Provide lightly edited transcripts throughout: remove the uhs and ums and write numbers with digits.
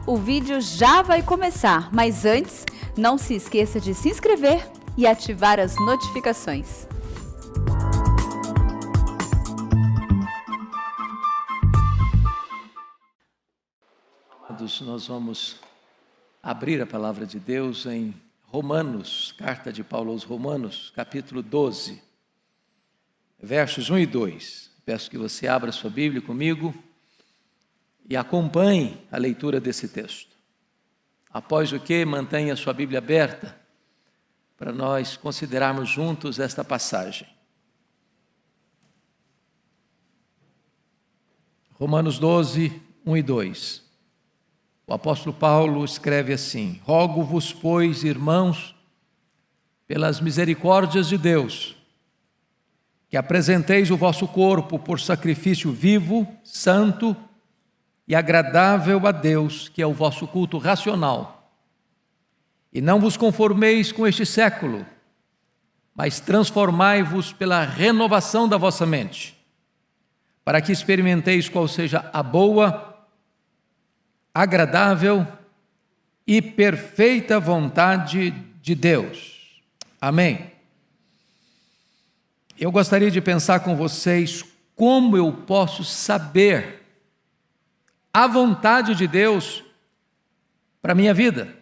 O vídeo já vai começar, mas antes, não se esqueça de se inscrever e ativar as notificações. Amados, nós vamos abrir a palavra de Deus em Romanos, carta de Paulo aos Romanos, capítulo 12, versos 1 e 2. Peço que você abra sua Bíblia comigo e acompanhe a leitura desse texto. Após o que, mantenha sua Bíblia aberta para nós considerarmos juntos esta passagem. Romanos 12, 1 e 2. O apóstolo Paulo escreve assim: Rogo-vos, pois, irmãos, pelas misericórdias de Deus, que apresenteis o vosso corpo por sacrifício vivo, santo e agradável a Deus, que é o vosso culto racional. E não vos conformeis com este século, mas transformai-vos pela renovação da vossa mente, para que experimenteis qual seja a boa, agradável e perfeita vontade de Deus. Amém. Eu gostaria de pensar com vocês como eu posso saber a vontade de Deus para a minha vida.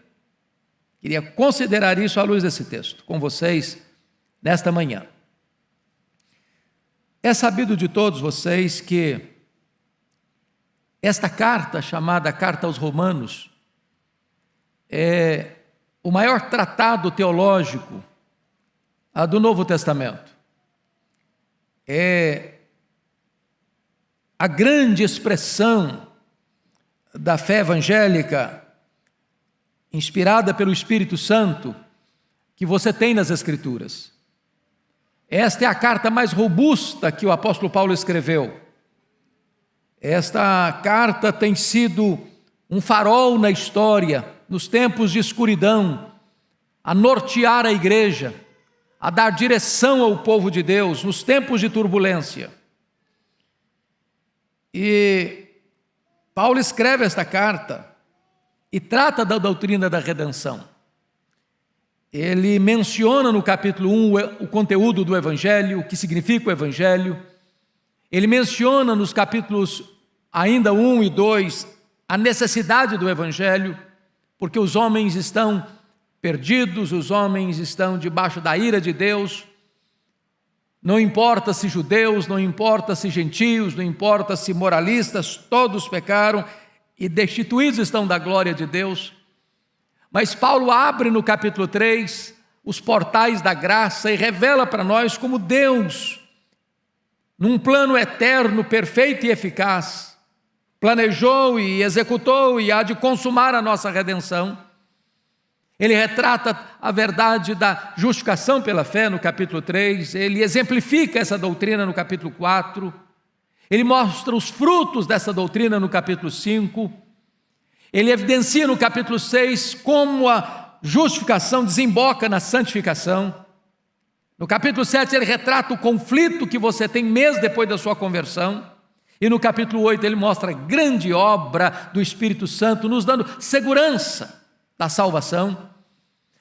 Queria considerar isso à luz desse texto com vocês nesta manhã. É sabido de todos vocês que esta carta, chamada Carta aos Romanos, é o maior tratado teológico do Novo Testamento. É a grande expressão da fé evangélica, inspirada pelo Espírito Santo, que você tem nas Escrituras. Esta é a carta mais robusta que o apóstolo Paulo escreveu. Esta carta tem sido um farol na história, nos tempos de escuridão, a nortear a igreja, a dar direção ao povo de Deus, nos tempos de turbulência. E Paulo escreve esta carta e trata da doutrina da redenção. Ele menciona no capítulo 1 o conteúdo do Evangelho, o que significa o Evangelho. Ele menciona nos capítulos ainda 1 e 2 a necessidade do Evangelho, porque os homens estão perdidos, os homens estão debaixo da ira de Deus. Não importa se judeus, não importa se gentios, não importa se moralistas, todos pecaram e destituídos estão da glória de Deus. Mas Paulo abre no capítulo 3 os portais da graça e revela para nós como Deus, num plano eterno, perfeito e eficaz, planejou e executou e há de consumar a nossa redenção. Ele retrata a verdade da justificação pela fé no capítulo 3, ele exemplifica essa doutrina no capítulo 4, ele mostra os frutos dessa doutrina no capítulo 5, ele evidencia no capítulo 6 como a justificação desemboca na santificação. No capítulo 7 ele retrata o conflito que você tem mês depois da sua conversão, e no capítulo 8 ele mostra a grande obra do Espírito Santo, nos dando segurança da salvação.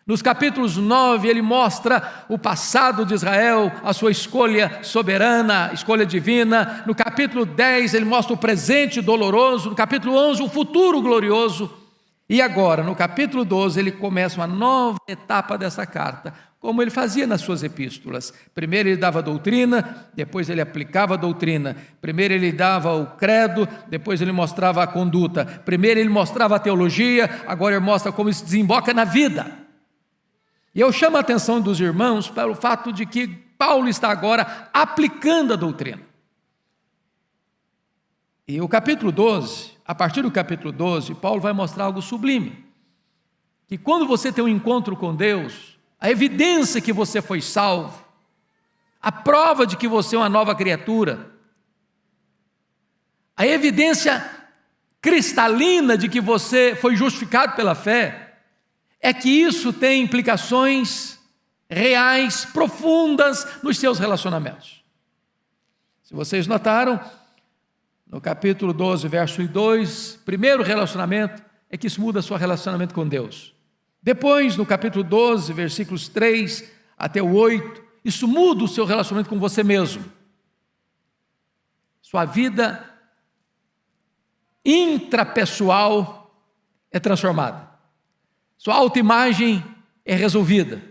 Nos capítulos 9 ele mostra o passado de Israel, a sua escolha soberana, escolha divina. No capítulo 10 ele mostra o presente doloroso. No capítulo 11 o futuro glorioso. E agora, no capítulo 12, ele começa uma nova etapa dessa carta, como ele fazia nas suas epístolas. Primeiro ele dava a doutrina, depois ele aplicava a doutrina. Primeiro ele dava o credo, depois ele mostrava a conduta. Primeiro ele mostrava a teologia, agora ele mostra como isso desemboca na vida. E eu chamo a atenção dos irmãos para o fato de que Paulo está agora aplicando a doutrina. E o capítulo 12, a partir do capítulo 12, Paulo vai mostrar algo sublime. Que quando você tem um encontro com Deus, a evidência que você foi salvo, a prova de que você é uma nova criatura, a evidência cristalina de que você foi justificado pela fé, é que isso tem implicações reais, profundas nos seus relacionamentos. Se vocês notaram, no capítulo 12, verso 2, primeiro relacionamento é que isso muda o seu relacionamento com Deus. Depois, no capítulo 12, versículos 3 até o 8, isso muda o seu relacionamento com você mesmo. Sua vida intrapessoal é transformada. Sua autoimagem é resolvida.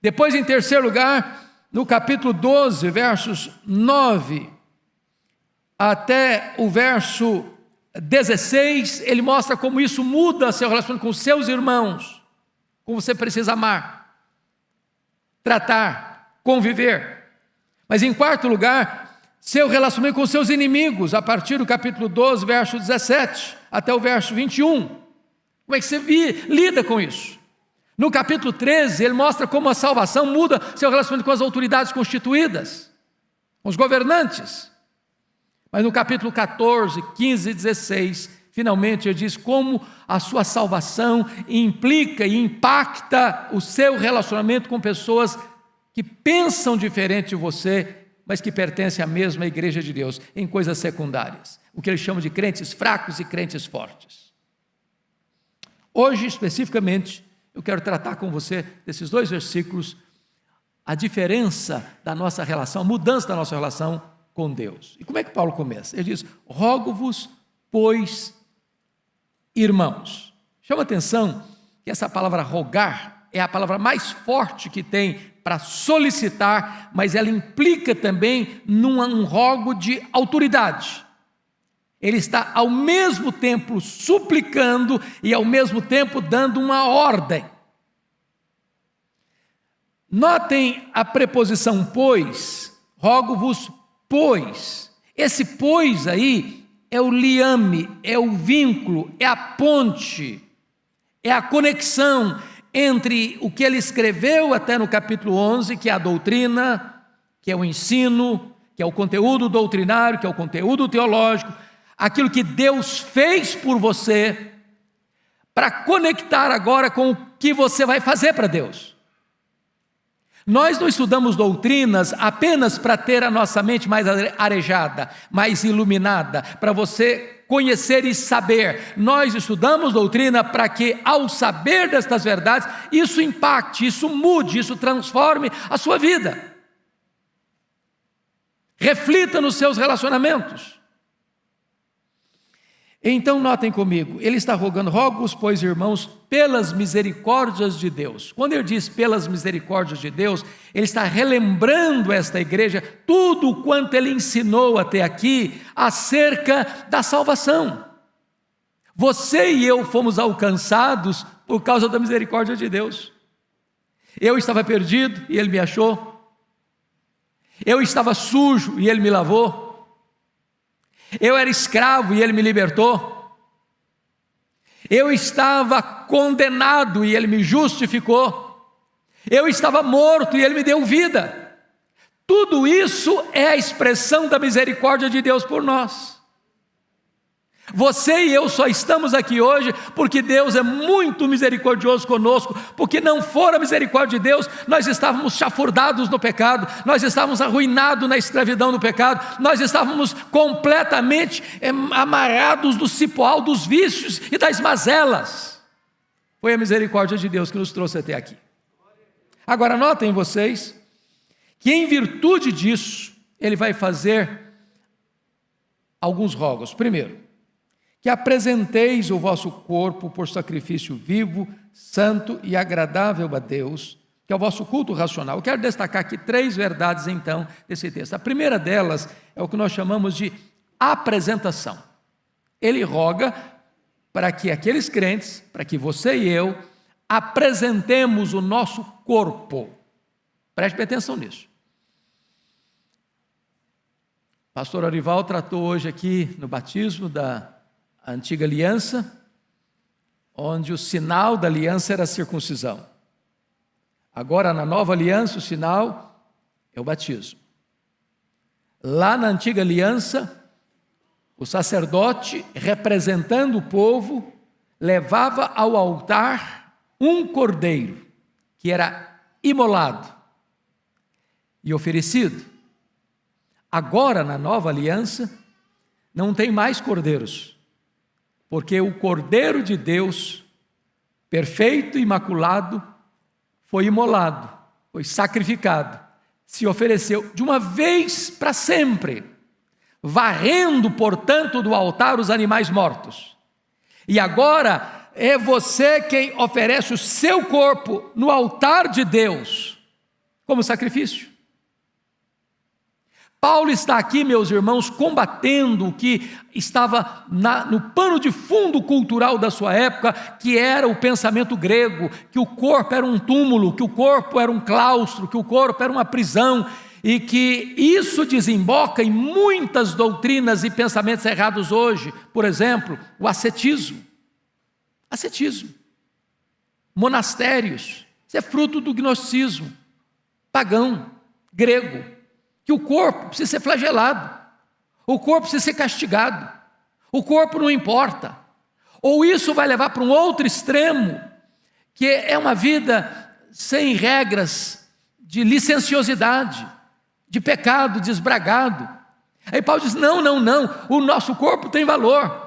Depois, em terceiro lugar, no capítulo 12, versos 9 até o verso 16, ele mostra como isso muda seu relacionamento com seus irmãos, como você precisa amar, tratar, conviver. Mas em quarto lugar, seu relacionamento com seus inimigos, a partir do capítulo 12, verso 17 até o verso 21. Como é que você lida com isso? No capítulo 13, ele mostra como a salvação muda seu relacionamento com as autoridades constituídas, com os governantes. Mas no capítulo 14, 15 e 16, finalmente ele diz como a sua salvação implica e impacta o seu relacionamento com pessoas que pensam diferente de você, mas que pertencem à mesma igreja de Deus, em coisas secundárias. O que ele chama de crentes fracos e crentes fortes. Hoje, especificamente, eu quero tratar com você, desses dois versículos, a diferença da nossa relação, a mudança da nossa relação com Deus. E como é que Paulo começa? Ele diz: rogo-vos, pois, irmãos. Chama atenção que essa palavra rogar é a palavra mais forte que tem para solicitar, mas ela implica também num rogo de autoridade. Ele está ao mesmo tempo suplicando e ao mesmo tempo dando uma ordem. Notem a preposição pois, rogo-vos, pois. Esse pois aí é o liame, é o vínculo, é a ponte, é a conexão entre o que ele escreveu até no capítulo 11, que é a doutrina, que é o ensino, que é o conteúdo doutrinário, que é o conteúdo teológico, aquilo que Deus fez por você, para conectar agora com o que você vai fazer para Deus. Nós não estudamos doutrinas apenas para ter a nossa mente mais arejada, mais iluminada, para você conhecer e saber. Nós estudamos doutrina para que, ao saber destas verdades, isso impacte, isso mude, isso transforme a sua vida. Reflita nos seus relacionamentos. Então notem comigo, ele está rogando: rogo-vos, pois, irmãos, pelas misericórdias de Deus. Quando ele diz pelas misericórdias de Deus, ele está relembrando esta igreja tudo o quanto ele ensinou até aqui acerca da salvação. Você e eu fomos alcançados por causa da misericórdia de Deus. Eu estava perdido e ele me achou. Eu estava sujo e ele me lavou. Eu era escravo e ele me libertou. Eu estava condenado e ele me justificou. Eu estava morto e ele me deu vida. Tudo isso é a expressão da misericórdia de Deus por nós. Você e eu só estamos aqui hoje porque Deus é muito misericordioso conosco, porque não fora a misericórdia de Deus, nós estávamos chafurdados no pecado, nós estávamos arruinados na escravidão do pecado, nós estávamos completamente amarrados do cipoal dos vícios e das mazelas. Foi a misericórdia de Deus que nos trouxe até aqui. Agora notem vocês que em virtude disso, ele vai fazer alguns rogos. Primeiro, que apresenteis o vosso corpo por sacrifício vivo, santo e agradável a Deus, que é o vosso culto racional. Eu quero destacar aqui 3 verdades, então, desse texto. A primeira delas é o que nós chamamos de apresentação. Ele roga para que aqueles crentes, para que você e eu, apresentemos o nosso corpo. Preste atenção nisso. O pastor Arival tratou hoje aqui no batismo da antiga aliança, onde o sinal da aliança era a circuncisão. Agora, na nova aliança, o sinal é o batismo. Lá na antiga aliança, o sacerdote, representando o povo, levava ao altar um cordeiro, que era imolado e oferecido. Agora, na nova aliança, não tem mais cordeiros, porque o Cordeiro de Deus, perfeito e imaculado, foi imolado, foi sacrificado, se ofereceu de uma vez para sempre, varrendo, portanto, do altar os animais mortos. E agora é você quem oferece o seu corpo no altar de Deus, como sacrifício. Paulo está aqui, meus irmãos, combatendo o que estava no pano de fundo cultural da sua época, que era o pensamento grego, que o corpo era um túmulo, que o corpo era um claustro, que o corpo era uma prisão, e que isso desemboca em muitas doutrinas e pensamentos errados hoje. Por exemplo, o ascetismo. Ascetismo. Monastérios. Isso é fruto do gnosticismo pagão, grego. Que o corpo precisa ser flagelado, o corpo precisa ser castigado, o corpo não importa. Ou isso vai levar para um outro extremo, que é uma vida sem regras, de licenciosidade, de pecado desbragado. Aí Paulo diz, não, o nosso corpo tem valor.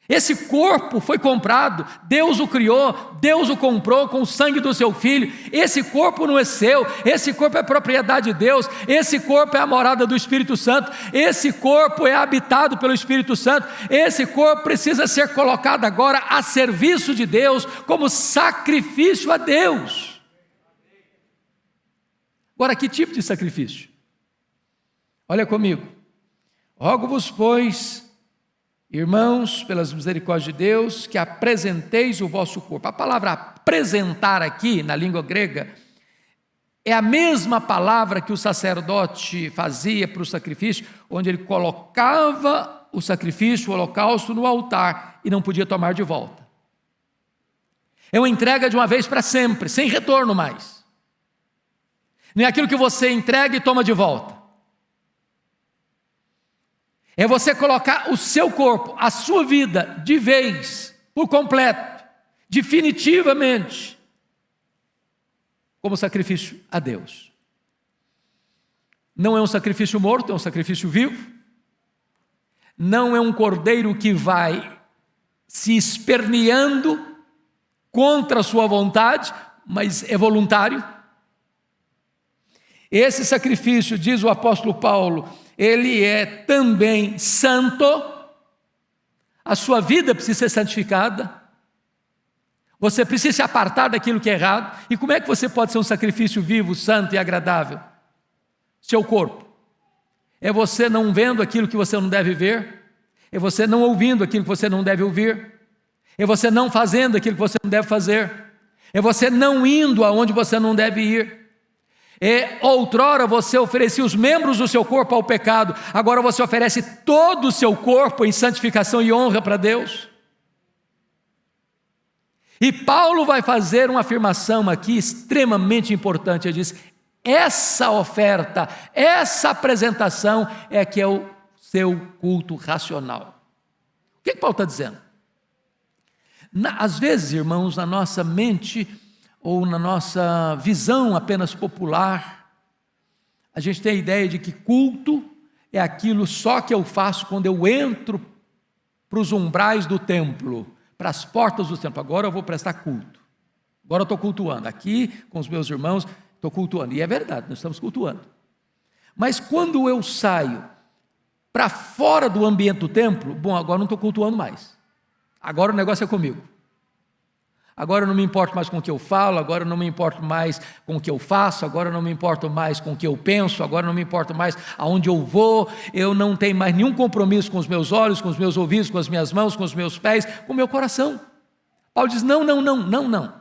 Esse corpo foi comprado, Deus o criou, Deus o comprou com o sangue do seu Filho. Esse corpo não é seu, esse corpo é propriedade de Deus, esse corpo é a morada do Espírito Santo, esse corpo é habitado pelo Espírito Santo, esse corpo precisa ser colocado agora a serviço de Deus, como sacrifício a Deus. Agora, que tipo de sacrifício? Olha comigo. Rogo-vos, pois, irmãos, pelas misericórdias de Deus, que apresenteis o vosso corpo. A palavra apresentar aqui, na língua grega, é a mesma palavra que o sacerdote fazia para o sacrifício, onde ele colocava o sacrifício, o holocausto, no altar e não podia tomar de volta. É uma entrega de uma vez para sempre, sem retorno mais. Não é aquilo que você entrega e toma de volta. É você colocar o seu corpo, a sua vida, de vez, por completo, definitivamente, como sacrifício a Deus. Não é um sacrifício morto, é um sacrifício vivo. Não é um cordeiro que vai se esperneando contra a sua vontade, mas é voluntário. Esse sacrifício, diz o apóstolo Paulo, ele é também santo, a sua vida precisa ser santificada, você precisa se apartar daquilo que é errado. E como é que você pode ser um sacrifício vivo, santo e agradável? Seu corpo. É você não vendo aquilo que você não deve ver, é você não ouvindo aquilo que você não deve ouvir, é você não fazendo aquilo que você não deve fazer, é você não indo aonde você não deve ir. Outrora você oferecia os membros do seu corpo ao pecado, agora você oferece todo o seu corpo em santificação e honra para Deus. E Paulo vai fazer uma afirmação aqui extremamente importante. Ele diz, essa oferta, essa apresentação é que é o seu culto racional. O que Paulo está dizendo? Às vezes, irmãos, na nossa mente ou na nossa visão apenas popular, a gente tem a ideia de que culto é aquilo só que eu faço quando eu entro para os umbrais do templo, para as portas do templo. Agora eu vou prestar culto, agora eu estou cultuando, aqui com os meus irmãos estou cultuando, e é verdade, nós estamos cultuando. Mas quando eu saio para fora do ambiente do templo, bom, agora não estou cultuando mais, agora o negócio é comigo. Agora eu não me importo mais com o que eu falo, agora eu não me importo mais com o que eu faço, agora eu não me importo mais com o que eu penso, agora eu não me importo mais aonde eu vou, eu não tenho mais nenhum compromisso com os meus olhos, com os meus ouvidos, com as minhas mãos, com os meus pés, com o meu coração. Paulo diz, não.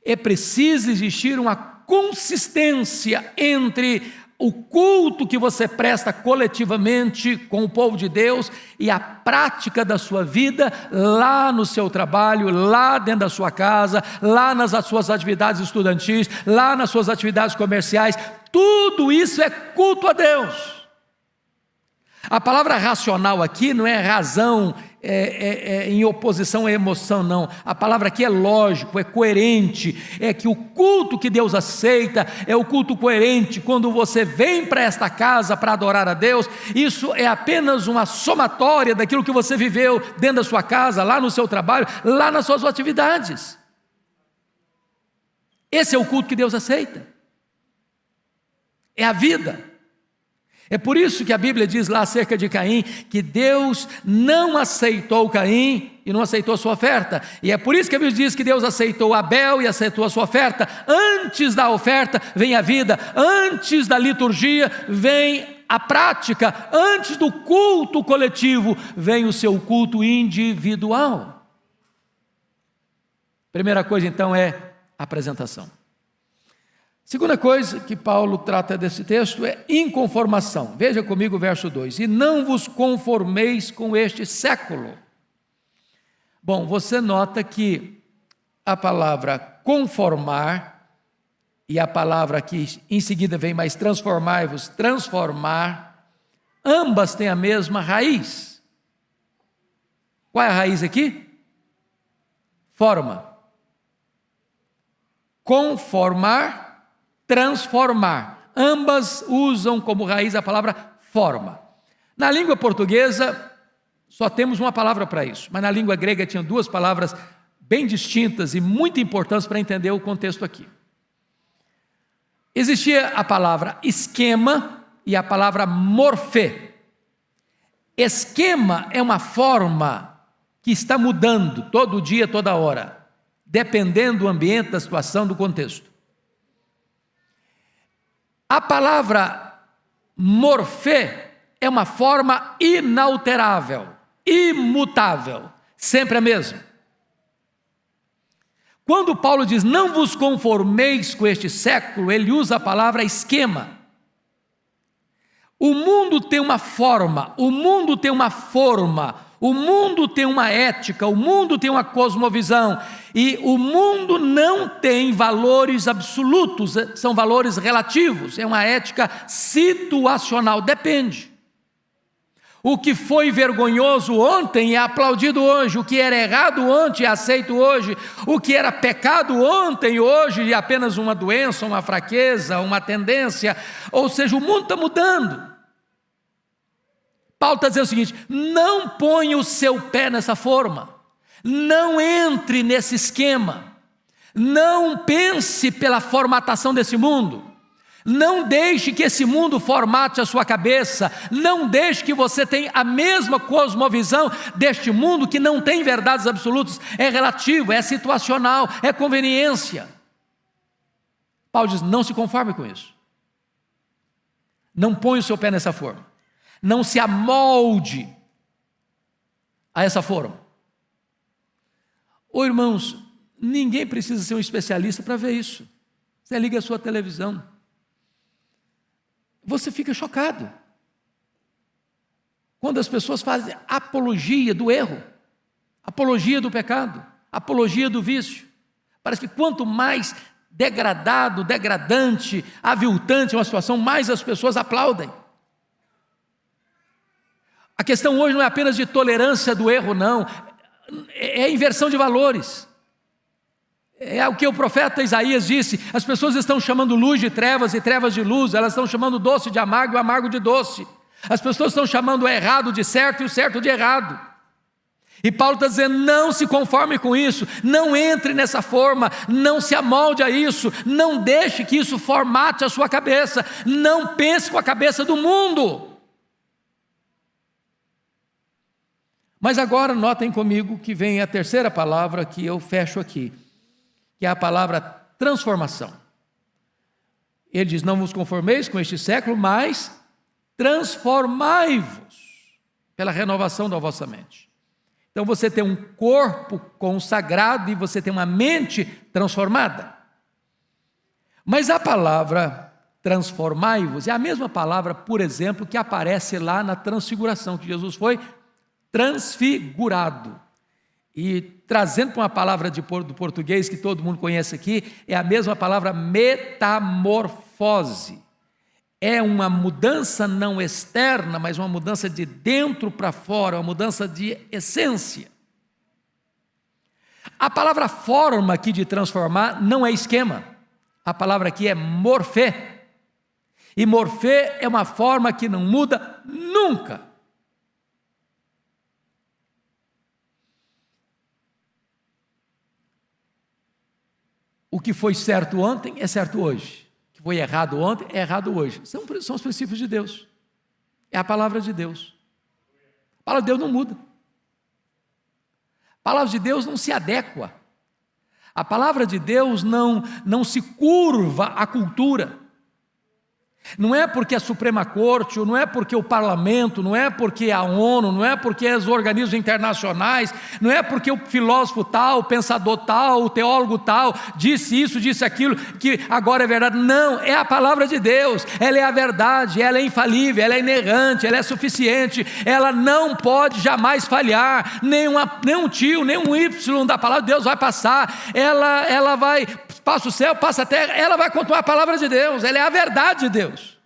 É preciso existir uma consistência entre o culto que você presta coletivamente com o povo de Deus e a prática da sua vida lá no seu trabalho, lá dentro da sua casa, lá nas suas atividades estudantis, lá nas suas atividades comerciais. Tudo isso é culto a Deus. A palavra racional aqui não é razão em oposição à emoção, não. A palavra aqui é lógico, é coerente. É que o culto que Deus aceita é o culto coerente. Quando você vem para esta casa para adorar a Deus, isso é apenas uma somatória daquilo que você viveu dentro da sua casa, lá no seu trabalho, lá nas suas atividades. Esse é o culto que Deus aceita. É a vida. É por isso que a Bíblia diz lá acerca de Caim, que Deus não aceitou Caim e não aceitou a sua oferta. E é por isso que a Bíblia diz que Deus aceitou Abel e aceitou a sua oferta. Antes da oferta vem a vida, antes da liturgia vem a prática, antes do culto coletivo vem o seu culto individual. Primeira coisa então é a apresentação. Segunda coisa que Paulo trata desse texto é inconformação. Veja comigo o verso 2. E não vos conformeis com este século. Bom, você nota que a palavra conformar e a palavra que em seguida vem mais transformai-vos, transformar, ambas têm a mesma raiz. Qual é a raiz aqui? Forma. Conformar, transformar. Ambas usam como raiz a palavra forma. Na língua portuguesa, só temos uma palavra para isso, mas na língua grega tinha duas palavras bem distintas e muito importantes para entender o contexto aqui. Existia a palavra esquema e a palavra morfê. Esquema é uma forma que está mudando todo dia, toda hora, dependendo do ambiente, da situação, do contexto. A palavra morfê é uma forma inalterável, imutável, sempre a mesma. Quando Paulo diz, não vos conformeis com este século, ele usa a palavra esquema. O mundo tem uma forma, o mundo tem uma forma, o mundo tem uma ética, o mundo tem uma cosmovisão, e o mundo não tem valores absolutos, são valores relativos, é uma ética situacional, depende. O que foi vergonhoso ontem é aplaudido hoje, o que era errado ontem é aceito hoje, o que era pecado ontem, hoje é apenas uma doença, uma fraqueza, uma tendência, ou seja, o mundo está mudando. Paulo está dizendo o seguinte, não ponha o seu pé nessa forma, não entre nesse esquema, não pense pela formatação desse mundo, não deixe que esse mundo formate a sua cabeça, não deixe que você tenha a mesma cosmovisão deste mundo que não tem verdades absolutas, é relativo, é situacional, é conveniência. Paulo diz, não se conforme com isso, não ponha o seu pé nessa forma. Não se amolde a essa forma. Ô irmãos, ninguém precisa ser um especialista para ver isso. Você liga a sua televisão, você fica chocado quando as pessoas fazem apologia do erro, apologia do pecado, apologia do vício. Parece que quanto mais degradado, degradante, aviltante é uma situação, mais as pessoas aplaudem. A questão hoje não é apenas de tolerância do erro, não. É inversão de valores. É o que o profeta Isaías disse, as pessoas estão chamando luz de trevas e trevas de luz, elas estão chamando doce de amargo e amargo de doce. As pessoas estão chamando o errado de certo e o certo de errado. E Paulo está dizendo, não se conforme com isso, não entre nessa forma, não se amolde a isso, não deixe que isso formate a sua cabeça, não pense com a cabeça do mundo. Mas agora notem comigo que vem a terceira palavra que eu fecho aqui, que é a palavra transformação. Ele diz, não vos conformeis com este século, mas transformai-vos pela renovação da vossa mente. Então você tem um corpo consagrado e você tem uma mente transformada. Mas a palavra transformai-vos é a mesma palavra, por exemplo, que aparece lá na transfiguração, que Jesus foi transfigurado. E trazendo para uma palavra do português que todo mundo conhece aqui, é a mesma palavra metamorfose. é uma mudança não externa, mas uma mudança de dentro para fora, uma mudança de essência. A palavra forma aqui de transformar não é esquema, a palavra aqui é morfê, e morfê é uma forma que não muda nunca. O que foi certo ontem é certo hoje, o que foi errado ontem é errado hoje. São os princípios de Deus, é a palavra de Deus. A palavra de Deus não muda. A palavra de Deus não se adequa. A palavra de Deus não se curva à cultura. Não é porque a Suprema Corte, ou não é porque o Parlamento, não é porque a ONU, não é porque os organismos internacionais, não é porque o filósofo tal, o pensador tal, o teólogo tal, disse isso, disse aquilo, que agora é verdade. Não, é a palavra de Deus, ela é a verdade, ela é infalível, ela é inerrante, ela é suficiente, ela não pode jamais falhar, nenhum tio, nenhum Y da palavra de Deus vai passar, ela vai... Passa o céu, passa a terra, ela vai continuar a palavra de Deus, ela é a verdade de Deus.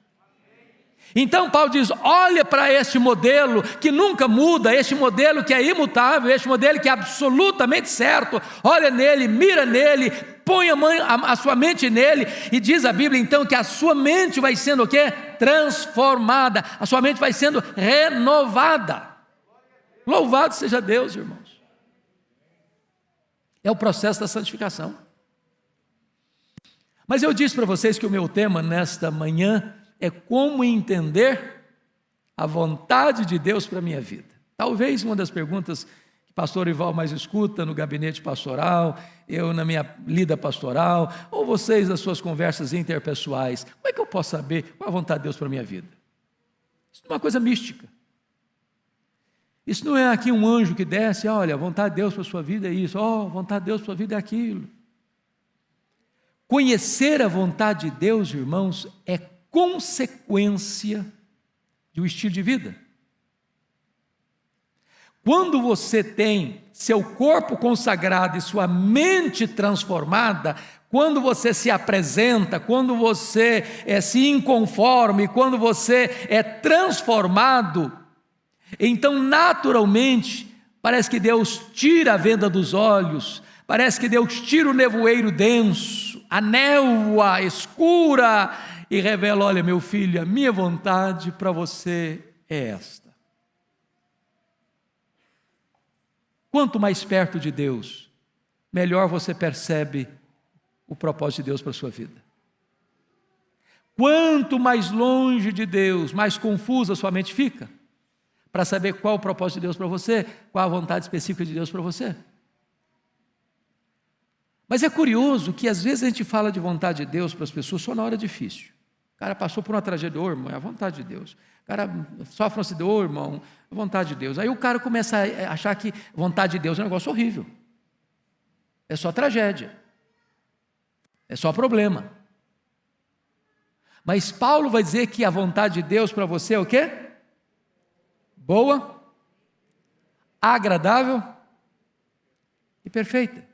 Então Paulo diz, olha para este modelo que nunca muda, este modelo que é imutável, este modelo que é absolutamente certo, olha nele, mira nele, põe a sua mente nele, e diz a Bíblia então que a sua mente vai sendo o quê? Transformada, a sua mente vai sendo renovada. Louvado seja Deus, irmãos. É o processo da santificação. Mas eu disse para vocês que o meu tema nesta manhã é como entender a vontade de Deus para a minha vida. Talvez uma das perguntas que o pastor Ival mais escuta no gabinete pastoral, eu na minha lida pastoral, ou vocês nas suas conversas interpessoais, como é que eu posso saber qual a vontade de Deus para a minha vida? Isso não é uma coisa mística. Isso não é aqui um anjo que desce, olha, a vontade de Deus para a sua vida é isso, a vontade de Deus para a sua vida é aquilo. Conhecer a vontade de Deus, irmãos, é consequência de um estilo de vida. Quando você tem seu corpo consagrado e sua mente transformada, quando você se apresenta, quando você se inconforme, quando você é transformado, então naturalmente parece que Deus tira a venda dos olhos, parece que Deus tira o nevoeiro denso, a névoa escura, e revela, olha meu filho, a minha vontade para você é esta. Quanto mais perto de Deus, melhor você percebe o propósito de Deus para a sua vida. Quanto mais longe de Deus, mais confusa a sua mente fica, para saber qual o propósito de Deus para você, qual a vontade específica de Deus para você. Mas é curioso que às vezes a gente fala de vontade de Deus para as pessoas só na hora difícil. O cara passou por uma tragédia, irmão, é a vontade de Deus. O cara sofre um acidente, irmão, é a vontade de Deus. Aí o cara começa a achar que vontade de Deus é um negócio horrível. É só tragédia. É só problema. Mas Paulo vai dizer que a vontade de Deus para você é o quê? Boa, agradável e perfeita.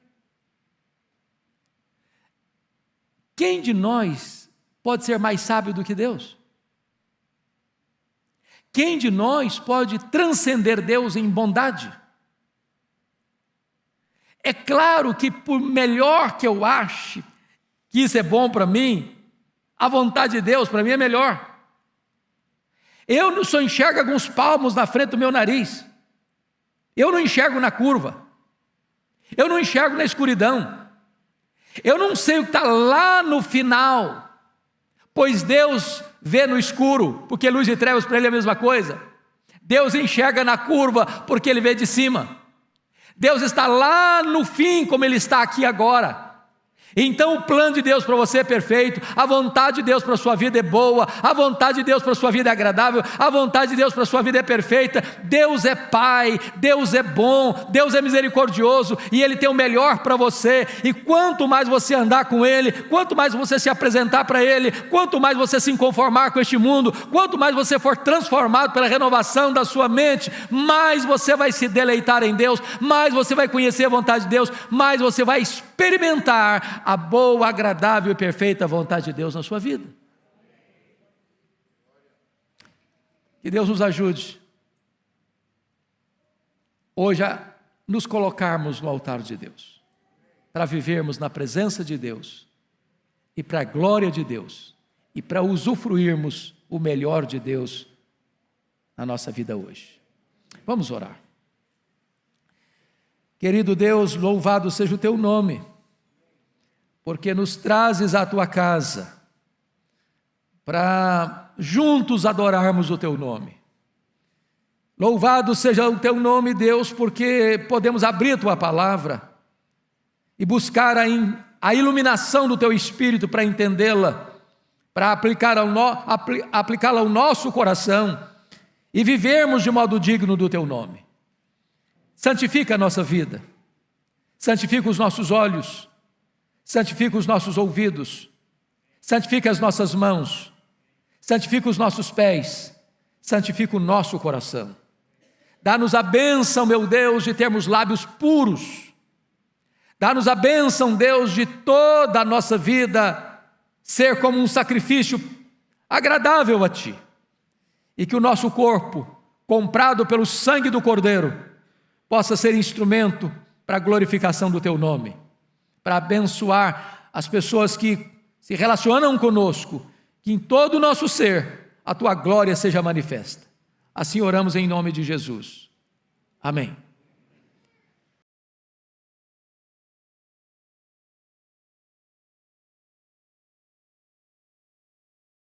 Quem de nós pode ser mais sábio do que Deus? Quem de nós pode transcender Deus em bondade? É claro que por melhor que eu ache que isso é bom para mim, a vontade de Deus para mim é melhor. Eu só enxergo alguns palmos na frente do meu nariz. Eu não enxergo na curva. Eu não enxergo na escuridão. Eu não sei o que está lá no final, pois Deus vê no escuro, porque luz e trevas para Ele é a mesma coisa. Deus enxerga na curva, porque Ele vê de cima. Deus está lá no fim, como Ele está aqui agora. Então o plano de Deus para você é perfeito, a vontade de Deus para a sua vida é boa, a vontade de Deus para a sua vida é agradável, a vontade de Deus para a sua vida é perfeita. Deus é Pai, Deus é bom, Deus é misericordioso e Ele tem o melhor para você. E quanto mais você andar com Ele, quanto mais você se apresentar para Ele, quanto mais você se conformar com este mundo, quanto mais você for transformado pela renovação da sua mente, mais você vai se deleitar em Deus, mais você vai conhecer a vontade de Deus, mais você vai experimentar a boa, agradável e perfeita vontade de Deus na sua vida. Que Deus nos ajude hoje a nos colocarmos no altar de Deus, para vivermos na presença de Deus e para a glória de Deus e para usufruirmos o melhor de Deus na nossa vida hoje. Vamos orar. Querido Deus, louvado seja o teu nome, porque nos trazes à tua casa para juntos adorarmos o teu nome. Louvado seja o teu nome, Deus, porque podemos abrir tua palavra e buscar a iluminação do teu Espírito para entendê-la, para aplicá-la ao nosso coração e vivermos de modo digno do teu nome. Santifica a nossa vida, santifica os nossos olhos, santifica os nossos ouvidos, santifica as nossas mãos, santifica os nossos pés, santifica o nosso coração. Dá-nos a bênção, meu Deus, de termos lábios puros. Dá-nos a bênção, Deus, de toda a nossa vida ser como um sacrifício agradável a Ti. E que o nosso corpo, comprado pelo sangue do Cordeiro, possa ser instrumento para a glorificação do Teu nome, para abençoar as pessoas que se relacionam conosco, que em todo o nosso ser a Tua glória seja manifesta. Assim oramos em nome de Jesus. Amém.